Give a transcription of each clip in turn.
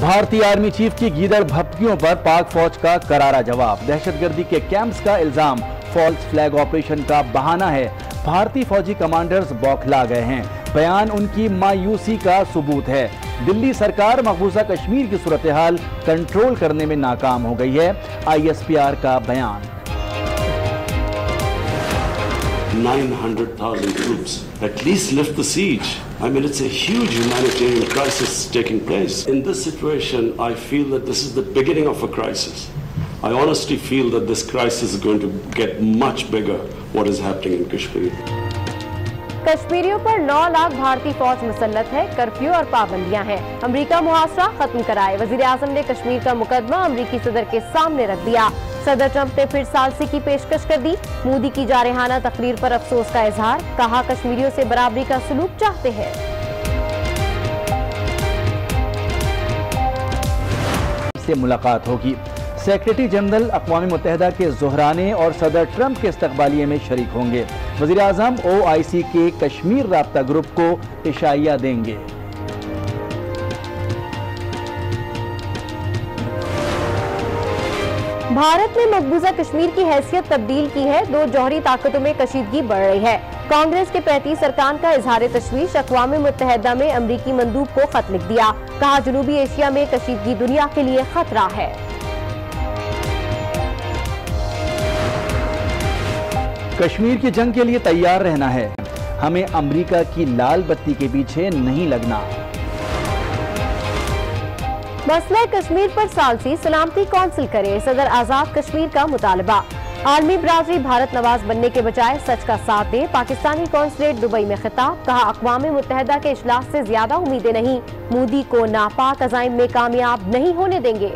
भारतीय army chief की गीदड़ भपकियों पर पाक फौज का करारा जवाब। दहशतगर्दी के कैंप्स का इल्जाम फॉल्स फ्लैग ऑपरेशन का बहाना है। भारतीय फौजी कमांडर्स बौखला गए हैं। बयान उनकी मायूसी का सबूत है। दिल्ली सरकार मकबूजा कश्मीर की सूरत हाल कंट्रोल करने में नाकाम हो गई है। ISPR का बयान। 900,000 troops at least lift the siege. I mean, it's a huge humanitarian crisis taking place. In this situation, I feel that this is the beginning of a crisis. I honestly feel that this crisis is going to get much bigger, what is happening in Kashmir. कश्मीरियों पर 9 लाख भारतीय फौज मुसल्लत है। Curfew और पाबंदियां हैं। America मुहासरा खत्म कराए। वजीर आजम ने कश्मीर का मुकदमा अमेरिकी सदर के सामने रख दिया। सदर ट्रंप ने फिर सालसी की पेशकश कर दी। मोदी की जारहाना तकरीर पर अफसोस का इजहार। कहा कश्मीरियों से बराबरी का सलूक चाहते हैं। से मुलाकात होगी। सेक्रेटरी जनरल अक़वाम मुत्तहिदा के ज़ुहराने और सदर ट्रंप के इस्तकबालिये में शरीक होंगे। वज़ीर आज़म OIC के कश्मीर राब्ता ग्रुप को इशाइया देंगे। भारत ने मकबूजा कश्मीर की हैसियत तब्दील की है। 2 जौहरी ताकतों में कशीदगी बढ़ रही है। कांग्रेस के 35 अरकान का इजहार तशवीश। अक़वाम मुत्तहिदा में अमरीकी मंदूब को खत लिख दिया। कहा जनूबी एशिया में कशीदगी दुनिया के लिए खतरा है। कश्मीर की जंग के लिए तैयार रहना है। हमें अमेरिका की लाल बत्ती के पीछे नहीं लगना। मसला कश्मीर पर सालसी सलामती कौंसिल करे। सदर आजाद कश्मीर का मुतालबा। आलमी बरादरी भारत नवाज बनने के बजाय सच का साथ दे। पाकिस्तानी कौंसलेट दुबई में खिताब। कहा अक़वाम मुत्तहिदा के इजलास से ज्यादा उम्मीदें नहीं। मोदी को नापाक अज़ाइम में कामयाब नहीं होने देंगे।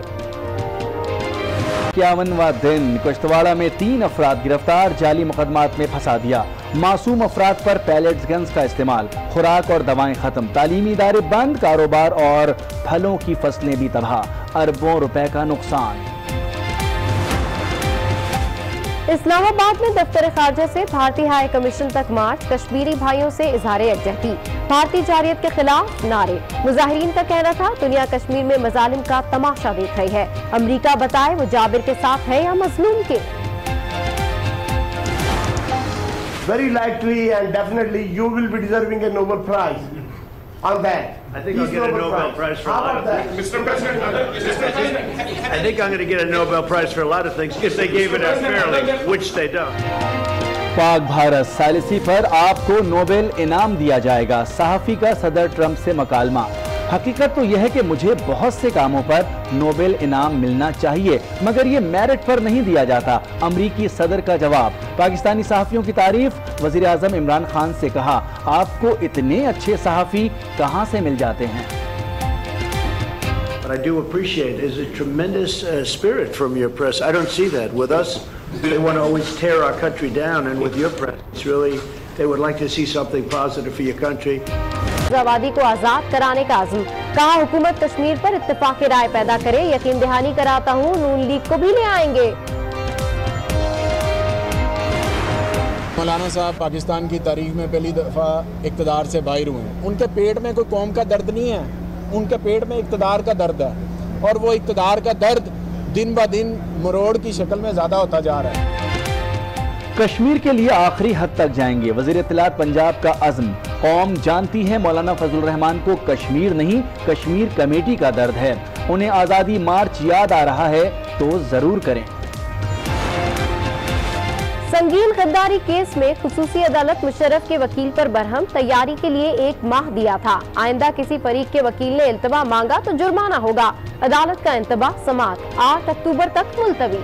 51वां दिन कुश्तवाड़ा में 3 अफराद गिरफ्तार। जाली मुकदमात में फंसा दिया। मासूम अफराद पर पैलेट्स गन्स का इस्तेमाल। खुराक और दवाएं खत्म। तालीमी इदारे बंद। कारोबार और फलों की फसलें भी तबाह। अरबों रुपए का नुकसान। इस्लामाबाद में दफ्तर खारजा से भारतीय हाई कमीशन तक मार्च। कश्मीरी भाइयों से इजहार यकजहती। भारतीय जारियत के खिलाफ नारे। मुजाहिरीन का कहना था दुनिया कश्मीर में मजालिम का तमाशा देख रही है। अमेरिका बताए वो जाबिर के साथ है या मजलूम के। Very likely and definitely you will be deserving a Nobel Prize on that. I think I'll get a Nobel Prize for a lot of things. Mr. President, I think I'm going to get a Nobel Prize for a lot of things if they gave it out fairly, which they don't. Pak Bharat सालिसी पर आपको Nobel इनाम दिया जाएगा। सहाफी का सदर Trump से मकालमा। हकीकत तो यह है कि मुझे बहुत से कामों पर नोबेल इनाम मिलना चाहिए, मगर ये मेरिट पर नहीं दिया जाता। अमरीकी सदर का जवाब। पाकिस्तानी सहाफियों की तारीफ। वजीर आजम इमरान खान से कहा आपको इतने अच्छे सहाफी कहां से मिल जाते हैं। What I do appreciate is a tremendous spirit from your press. I don't see that with us. They want to always tear our country down, and with your press, it's really they would like to see something positive for your country. आबादी को आजाद कराने का आज़म। कहा हुकूमत कश्मीर पर इत्तेफाक राय पैदा करे। यकीन दहानी कराता हूँ नून लीग को भी ले आएंगे। मौलाना साहब पाकिस्तान की तारीख में पहली दफा इक़्तिदार से बाहर हुए हैं। उनके पेट में कोई कौम का दर्द नहीं है, उनके पेट में इक़्तिदार का दर्द है, और वो इक़्तिदार का दर्द दिन ब दिन मरोड़ की शक्ल में ज्यादा होता जा रहा है। कश्मीर के लिए आखिरी हद तक जाएंगे। वजीर इत्तलात पंजाब का अज़्म। कौम जानती है मौलाना फजलुर रहमान को कश्मीर नहीं कश्मीर कमेटी का दर्द है। उन्हें आज़ादी मार्च याद आ रहा है तो जरूर करें। संगीन गद्दारी केस में खुसूसी अदालत मुशर्रफ के वकील पर बरहम। तैयारी के लिए 1 माह दिया था। आइंदा किसी फरीक के वकील ने इल्तवा मांगा तो जुर्माना होगा। अदालत का इंतबा समात 8 अक्टूबर तक मुलतवी।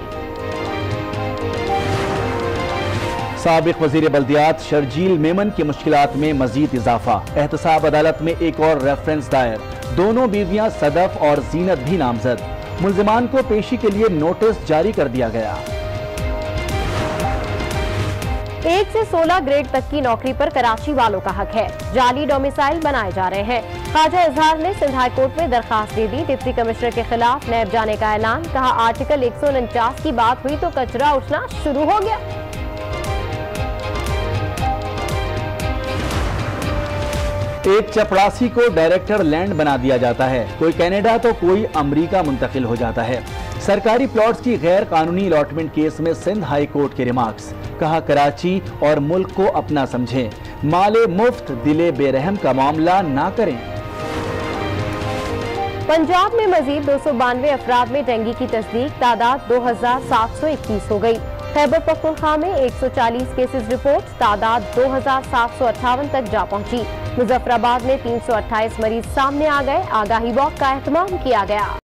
साबिक वजीर बल्दियात शर्जील मेमन की मुश्किलात में मजीद इजाफा। एहतसाब अदालत में एक और रेफरेंस दायर। दोनों बीवियां सदफ और जीनत भी नामजद। मुल्जिमान को पेशी के लिए नोटिस जारी कर दिया गया। 1 से 16 ग्रेड तक की नौकरी पर कराची वालों का हक है। जाली डोमिसाइल बनाए जा रहे हैं। ख्वाजा इजहार ने सिंध हाई कोर्ट में दरखास्त दे दी। डिप्टी कमिश्नर के खिलाफ नैब जाने का ऐलान। कहा आर्टिकल 149 की बात हुई तो कचरा उठना शुरू हो गया। एक चपरासी को डायरेक्टर लैंड बना दिया जाता है, कोई कनाडा तो कोई अमेरिका मुंतकिल हो जाता है। सरकारी प्लॉट्स की गैर कानूनी अलॉटमेंट केस में सिंध हाई कोर्ट के रिमार्क्स, कहा कराची और मुल्क को अपना समझें, माले मुफ्त दिले बेरहम का मामला ना करें। पंजाब में मजीद 292 अफराद में डेंगू की तस्दीक, तादाद 2721 हो गई। खैबर पख्तूनख्वा में 140 केसेस रिपोर्ट, तादाद 2758 तक जा पहुंची। मुजफ्फराबाद में 328 मरीज सामने आ गए, आगाही वॉक का एहतमाम किया गया।